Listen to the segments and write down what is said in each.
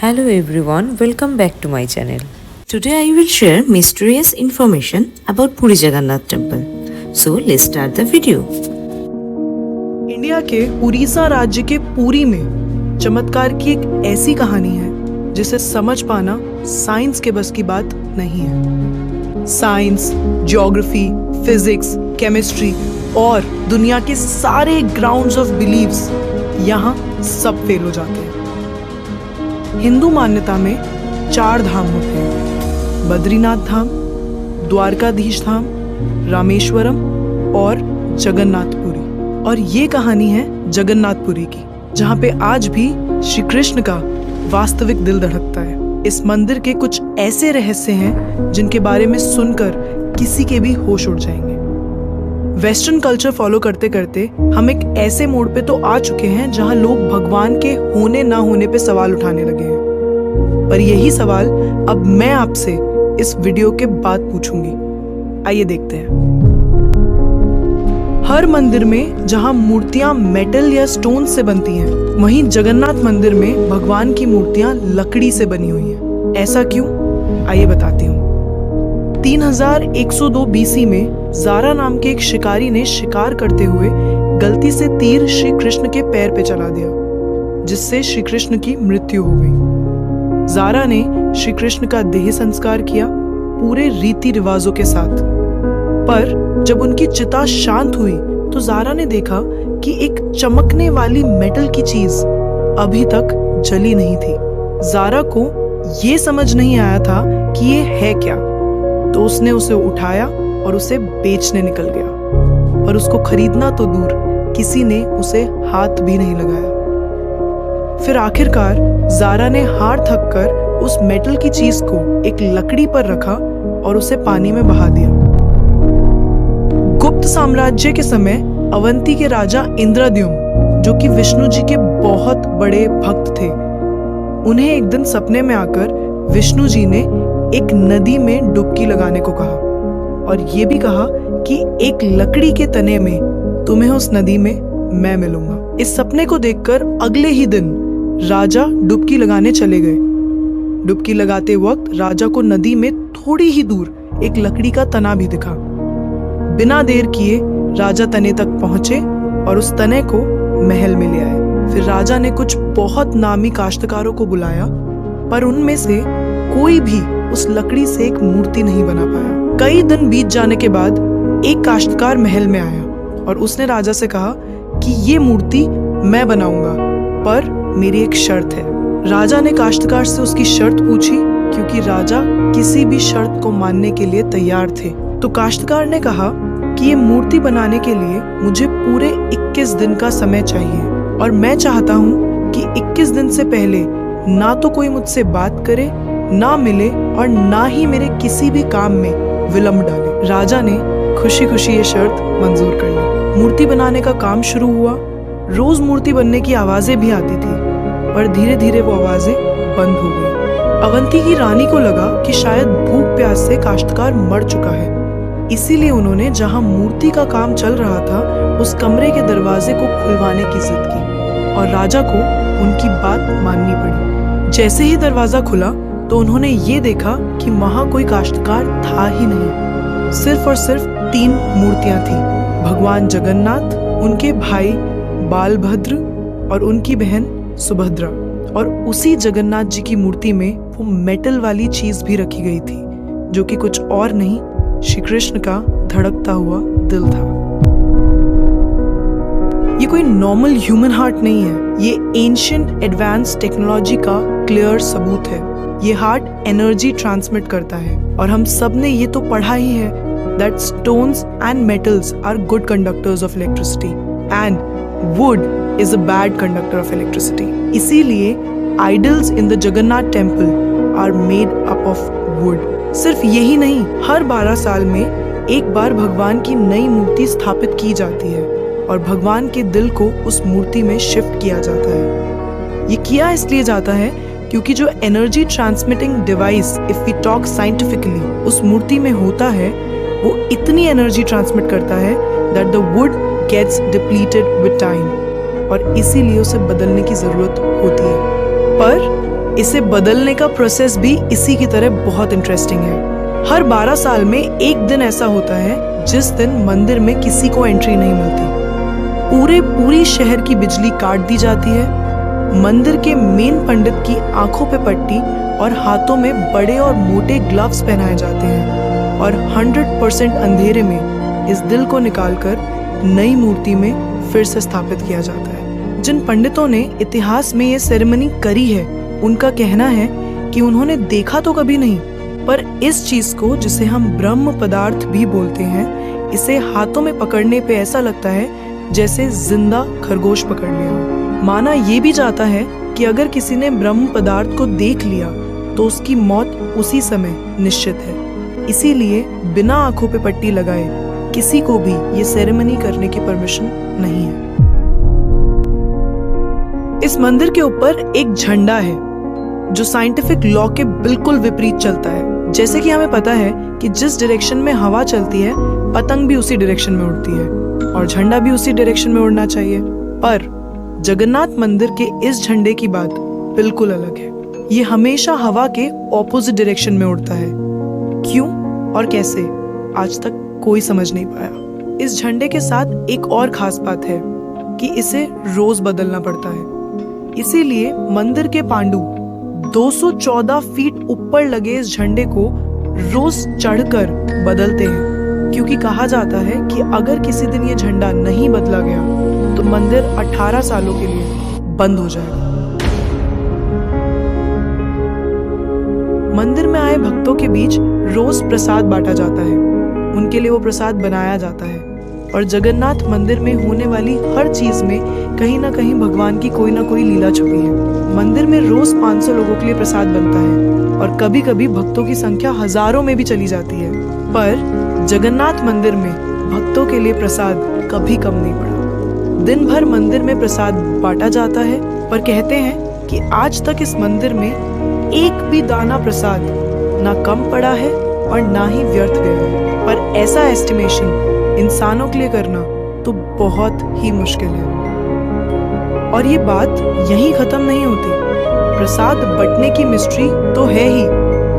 Hello everyone, welcome back to my channel. Today I will share mysterious information about Puri Jagannath Temple. So let's start the video. India के उड़ीसा राज्य के पुरी में चमत्कार की एक ऐसी कहानी है जिसे समझ पाना साइंस के बस की बात नहीं है। साइंस, ज्योग्राफी, फिजिक्स, केमिस्ट्री और दुनिया के सारे ग्राउंड्स ऑफ बिलीव्स यहाँ सब फेल हो जाते हैं। हिंदू मान्यता में 4 धाम होते हैं: बद्रीनाथ धाम, द्वारकाधीश धाम, रामेश्वरम और जगन्नाथपुरी। और ये कहानी है जगन्नाथपुरी की, जहाँ पे आज भी श्री कृष्ण का वास्तविक दिल धड़कता है। इस मंदिर के कुछ ऐसे रहस्य हैं जिनके बारे में सुनकर किसी के भी होश उड़ जाएंगे। वेस्टर्न कल्चर फॉलो करते करते हम एक ऐसे मोड़ पे तो आ चुके हैं जहां लोग भगवान के होने ना होने पे सवाल उठाने लगे हैं। पर यही सवाल अब मैं आपसे इस वीडियो के बाद पूछूंगी। आइए देखते हैं। हर मंदिर में जहां मूर्तियां मेटल या स्टोन से बनती हैं, वहीं जगन्नाथ मंदिर में भगवान की मूर्तियां लकड़ी से बनी हुई हैं। ऐसा क्यों? आइए बताती हूँ। 3102 BC में जारा नाम के एक शिकारी ने शिकार करते हुए गलती से तीर श्री कृष्ण के पैर पे चला दिया, जिससे श्री कृष्ण की मृत्यु हो गई। जारा ने श्री कृष्ण का देह संस्कार किया पूरे रीति रिवाजों के साथ। पर जब उनकी चिता शांत हुई तो जारा ने देखा कि एक चमकने वाली मेटल की चीज अभी तक जली नहीं थी। जारा को ये समझ नहीं आया था कि ये है क्या, तो उसने उसे उठाया और उसे बेचने निकल गया। पर उसको खरीदना तो दूर, किसी ने उसे हाथ भी नहीं लगाया। फिर आखिरकार जारा ने हार थक कर उस मेटल की चीज को एक लकड़ी पर रखा और उसे पानी में बहा दिया। गुप्त साम्राज्य के समय अवंती के राजा इंद्रद्युम्न, जो कि विष्णु जी के बहुत बड़े भक्त थे, उन्हें एक दिन सपने में आकर विष्णु जी ने एक नदी में डुबकी लगाने को कहा और ये भी कहा कि एक लकड़ी के तने में तुम्हें उस नदी में मैं मिलूंगा। इस सपने को देखकर अगले ही दिन राजा डुबकी लगाने चले गए। डुबकी लगाते वक्त राजा को नदी में थोड़ी ही दूर एक लकड़ी का तना भी दिखा। बिना देर किए राजा तने तक पहुंचे और उस तने को महल में ले आए। फिर राजा ने कुछ बहुत नामी काश्तकारों को बुलाया, पर उनमें से कोई भी उस लकड़ी से एक मूर्ति नहीं बना पाया। कई दिन बीत जाने के बाद एक काश्तकार महल में आया और उसने राजा से कहा कि ये मूर्ति मैं बनाऊंगा, पर मेरी एक शर्त है। राजा ने काश्तकार से उसकी शर्त पूछी, क्योंकि राजा किसी भी शर्त को मानने के लिए तैयार थे। तो काश्तकार ने कहा कि ये मूर्ति बनाने के लिए मुझे पूरे 21 दिन का समय चाहिए और मैं चाहता हूँ कि 21 दिन से पहले ना तो कोई मुझसे बात करे, ना मिले और ना ही मेरे किसी भी काम में विलंब डाले। राजा ने खुशी खुशी ये शर्त मंजूर कर ली। मूर्ति बनाने का काम शुरू हुआ। रोज मूर्ति बनने की आवाजें भी आती थी, पर धीरे धीरे वो आवाजें बंद हो गई। अवंती की रानी को लगा कि शायद भूख प्यास से काश्तकार मर चुका है, इसीलिए उन्होंने जहां मूर्ति का काम चल रहा था उस कमरे के दरवाजे को खुलवाने की जिद की और राजा को उनकी बात माननी पड़ी। जैसे ही दरवाजा खुला तो उन्होंने ये देखा कि वहां कोई काश्तकार था ही नहीं। सिर्फ और सिर्फ 3 मूर्तियां थी: भगवान जगन्नाथ, उनके भाई बालभद्र और उनकी बहन सुभद्रा। और उसी जगन्नाथ जी की मूर्ति में वो मेटल वाली चीज भी रखी गई थी, जो कि कुछ और नहीं, श्री कृष्ण का धड़कता हुआ दिल था। ये कोई नॉर्मल ह्यूमन हार्ट नहीं है, ये एंशिएंट एडवांस टेक्नोलॉजी का क्लियर सबूत है। ये हार्ट एनर्जी ट्रांसमिट करता है और हम सब ने ये तो पढ़ा ही है that stones and metals are good conductors of electricity and wood is a bad conductor of electricity. इसीलिए idols in the Jagannath temple are made up of wood. सिर्फ यही नहीं, हर 12 साल में एक बार भगवान की नई मूर्ति स्थापित की जाती है और भगवान के दिल को उस मूर्ति में शिफ्ट किया जाता है। ये किया इसलिए जाता है क्योंकि जो energy transmitting device, if we talk scientifically, उस मूर्ति में होता है, वो इतनी एनर्जी ट्रांसमिट करता है that the wood gets depleted with time और इसीलिए उसे बदलने की जरूरत होती है। पर इसे बदलने का प्रोसेस भी इसी की तरह बहुत इंटरेस्टिंग है। हर 12 साल में एक दिन ऐसा होता है जिस दिन मंदिर में किसी को एंट्री नहीं मिलती। पूरी शहर की बिजली काट दी जाती है। मंदिर के मेन पंडित की आंखों पे पट्टी और हाथों में बड़े और मोटे ग्लव्स पहनाए जाते हैं और 100% अंधेरे में इस दिल को निकालकर नई मूर्ति में फिर से स्थापित किया जाता है। जिन पंडितों ने इतिहास में ये सेरेमनी करी है, उनका कहना है कि उन्होंने देखा तो कभी नहीं, पर इस चीज को, जिसे हम ब्रह्म पदार्थ भी बोलते हैं, इसे हाथों में पकड़ने पे ऐसा लगता है जैसे जिंदा खरगोश पकड़ लिया हो। माना ये भी जाता है कि अगर किसी ने ब्रह्म पदार्थ को देख लिया तो उसकी मौत उसी समय निश्चित है। इसीलिए बिना आंखों पे पट्टी लगाए किसी को भी ये सेरेमनी करने की परमिशन नहीं है। इस मंदिर के ऊपर एक झंडा है जो साइंटिफिक लॉ के बिल्कुल विपरीत चलता है। जैसे कि हमें पता है कि जिस डायरेक्शन में हवा चलती है, पतंग भी उसी डायरेक्शन में उड़ती है और झंडा भी उसी डायरेक्शन में उड़ना चाहिए। पर जगन्नाथ मंदिर के इस झंडे की बात बिल्कुल अलग है। ये हमेशा हवा के ऑपोजिट डायरेक्शन में उड़ता है। क्यों और कैसे, आज तक कोई समझ नहीं पाया। इस झंडे के साथ एक और खास बात है कि इसे रोज बदलना पड़ता है। इसीलिए मंदिर के पांडु 214 फीट ऊपर लगे इस झंडे को रोज चढ़कर बदलते हैं, क्योंकि कहा जाता है कि अगर किसी दिन ये झंडा नहीं बदला गया तो मंदिर 18 सालों के लिए बंद हो जाएगा। मंदिर में आए भक्तों के बीच रोज प्रसाद बांटा जाता है। उनके लिए वो प्रसाद बनाया जाता है और जगन्नाथ मंदिर में होने वाली हर चीज में कहीं ना कहीं भगवान की कोई ना कोई लीला छुपी है। मंदिर में रोज 500 लोगों के लिए प्रसाद बनता है और कभी कभी भक्तों की संख्या हजारों में भी चली जाती है। पर जगन्नाथ मंदिर में भक्तों के लिए प्रसाद कभी कम नहीं पड़ा। दिन भर मंदिर में प्रसाद बांटा जाता है, पर कहते हैं कि आज तक इस मंदिर में एक भी दाना प्रसाद ना कम पड़ा है और ना ही व्यर्थ गया है। पर ऐसा एस्टिमेशन इंसानों के लिए करना तो बहुत ही मुश्किल है। और ये बात यहीं खत्म नहीं होती। प्रसाद बंटने की मिस्ट्री तो है ही,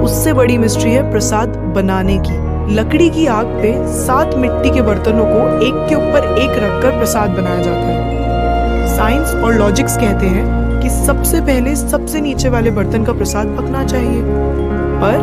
उससे बड़ी मिस्ट्री है प्रसाद बनाने की। लकड़ी की आग पे 7 मिट्टी के बर्तनों को एक के ऊपर एक रखकर प्रसाद बनाया जाता है। साइंस और लॉजिक्स कहते हैं कि सबसे पहले सबसे नीचे वाले बर्तन का प्रसाद पकना चाहिए, पर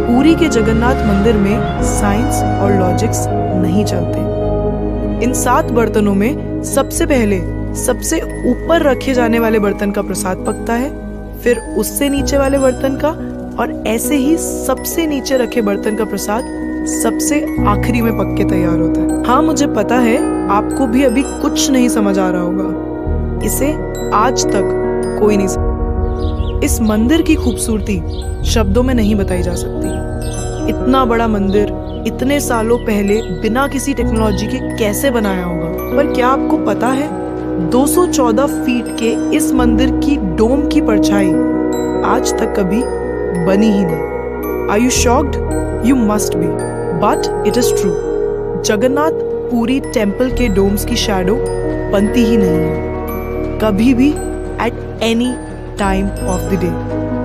पुरी के जगन्नाथ मंदिर में साइंस और लॉजिक्स नहीं चलते। इन 7 बर्तनों में सबसे पहले सबसे ऊपर रखे जाने वाले बर्तन का प्रसाद पकता है, फिर उससे नीचे वाले बर्तन का, और ऐसे ही सबसे नीचे रखे बर्तन का प्रसाद सबसे आखिरी में पक के तैयार होता है। हाँ, मुझे पता है आपको भी अभी कुछ नहीं समझ आ रहा होगा। इसे आज तक कोई नहीं समझ। इस मंदिर की खूबसूरती शब्दों में नहीं बताई जा सकती। इतना बड़ा मंदिर इतने सालों पहले बिना किसी टेक्नोलॉजी के कैसे बनाया होगा। पर क्या आपको पता है 214 फीट के इस मंदिर की डोम की परछाई आज तक कभी बनी ही नहीं। Are you shocked? You must be. But it is true. Jagannath Puri temple के डोम्स की शैडो बनती ही नहीं है कभी भी, at any time of the day।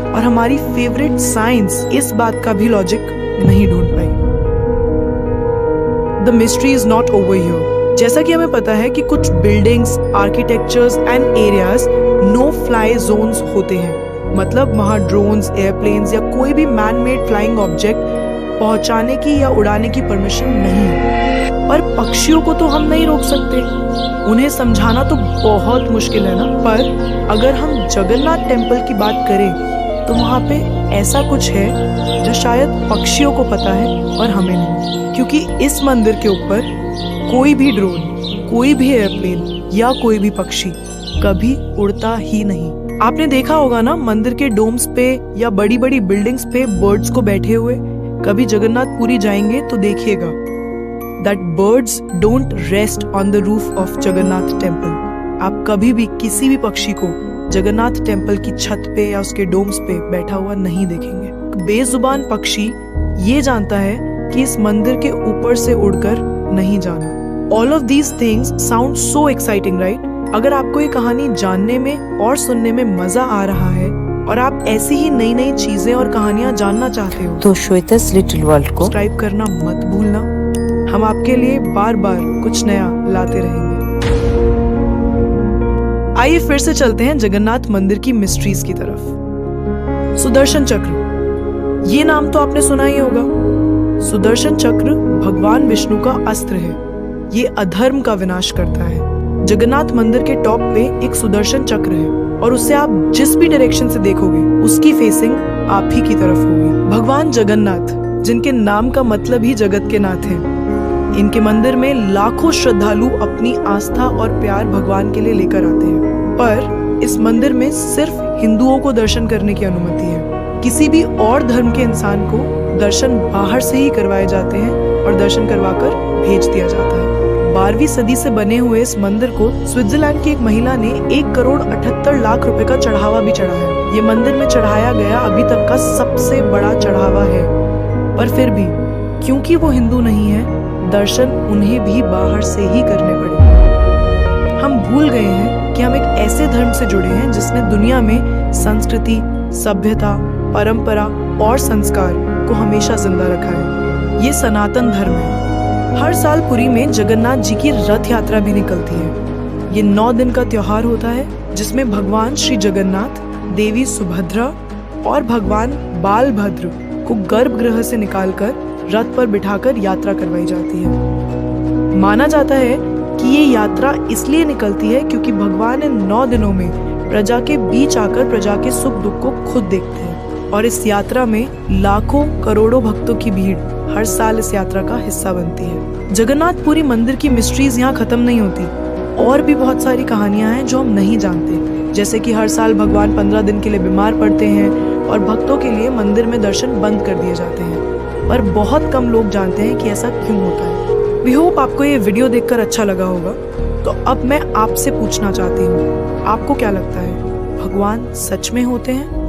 और हमारी फेवरेट साइंस इस बात का भी लॉजिक नहीं ढूंढ पाई। The mystery is not over here। जैसा कि हमें पता है कि कुछ buildings, architectures and areas no fly zones होते हैं, मतलब वहाँ ड्रोन्स, एयरप्लेन्स या कोई भी मैन मेड फ्लाइंग ऑब्जेक्ट पहुंचाने की या उड़ाने की परमिशन नहीं है। पर पक्षियों को तो हम नहीं रोक सकते, उन्हें समझाना तो बहुत मुश्किल है ना। पर अगर हम जगन्नाथ टेम्पल की बात करें तो वहाँ पे ऐसा कुछ है जो शायद पक्षियों को पता है और हमें नहीं, क्योंकि इस मंदिर के ऊपर कोई भी ड्रोन, कोई भी एयरप्लेन या कोई भी पक्षी कभी उड़ता ही नहीं। आपने देखा होगा ना मंदिर के डोम्स पे या बड़ी बड़ी बिल्डिंग्स पे बर्ड्स को बैठे हुए। कभी जगन्नाथ पुरी जाएंगे तो देखिएगा that birds don't rest on the roof of Jagannath temple. आप कभी भी किसी भी पक्षी को जगन्नाथ टेम्पल की छत पे या उसके डोम्स पे बैठा हुआ नहीं देखेंगे। बेजुबान पक्षी ये जानता है कि इस मंदिर के ऊपर से उड़कर नहीं जाना। All of these things sound so exciting, right? अगर आपको ये कहानी जानने में और सुनने में मजा आ रहा है और आप ऐसी ही नई नई चीजें और कहानियां जानना चाहते हो तो श्वेता's लिटिल वर्ल्ड को सब्सक्राइब करना मत भूलना। हम आपके लिए बार बार कुछ नया लाते रहेंगे। आइए फिर से चलते हैं जगन्नाथ मंदिर की मिस्ट्रीज की तरफ। सुदर्शन चक्र, ये नाम तो आपने सुना ही होगा। सुदर्शन चक्र भगवान विष्णु का अस्त्र है। ये अधर्म का विनाश करता है। जगन्नाथ मंदिर के टॉप पे एक सुदर्शन चक्र है और उससे आप जिस भी डायरेक्शन से देखोगे उसकी फेसिंग आप ही की तरफ होगी। भगवान जगन्नाथ, जिनके नाम का मतलब ही जगत के नाथ है, इनके मंदिर में लाखों श्रद्धालु अपनी आस्था और प्यार भगवान के लिए लेकर आते हैं। पर इस मंदिर में सिर्फ हिंदुओं को दर्शन करने की अनुमति है। किसी भी और धर्म के इंसान को दर्शन बाहर से ही करवाए जाते हैं और दर्शन करवाकर भेज दिया जाता है। 12वीं सदी से बने हुए इस मंदिर को स्विट्जरलैंड की एक महिला ने 1,78,00,000 रुपए का चढ़ावा भी चढ़ाया। ये मंदिर में चढ़ाया गया अभी तक का सबसे बड़ा चढ़ावा है। पर फिर भी क्योंकि वो हिंदू नहीं है, दर्शन उन्हें भी बाहर से ही करने पड़े। हम भूल गए हैं कि हम एक ऐसे धर्म से जुड़े हैं जिसने दुनिया में संस्कृति, सभ्यता, परंपरा और संस्कार को हमेशा जिंदा रखा है। ये सनातन धर्म है। हर साल पुरी में जगन्नाथ जी की रथ यात्रा भी निकलती है। ये 9 दिन का त्योहार होता है जिसमें भगवान श्री जगन्नाथ, देवी सुभद्रा और भगवान बालभद्र को गर्भगृह से निकालकर रथ पर बिठाकर यात्रा करवाई जाती है। माना जाता है कि ये यात्रा इसलिए निकलती है क्योंकि भगवान इन 9 दिनों में प्रजा के बीच आकर प्रजा के सुख दुख को खुद देखते हैं और इस यात्रा में लाखों करोड़ों भक्तों की भीड़ हर साल इस यात्रा का हिस्सा बनती है। जगन्नाथपुरी मंदिर की मिस्ट्रीज यहाँ खत्म नहीं होती। और भी बहुत सारी कहानियां हैं जो हम नहीं जानते, जैसे कि हर साल भगवान 15 दिन के लिए बीमार पड़ते हैं और भक्तों के लिए मंदिर में दर्शन बंद कर दिए जाते हैं। पर बहुत कम लोग जानते हैं कि ऐसा क्यों होता है। वी होप आपको ये वीडियो देखकर अच्छा लगा होगा। तो अब मैं आपसे पूछना चाहती हूँ, आपको क्या लगता है, भगवान सच में होते हैं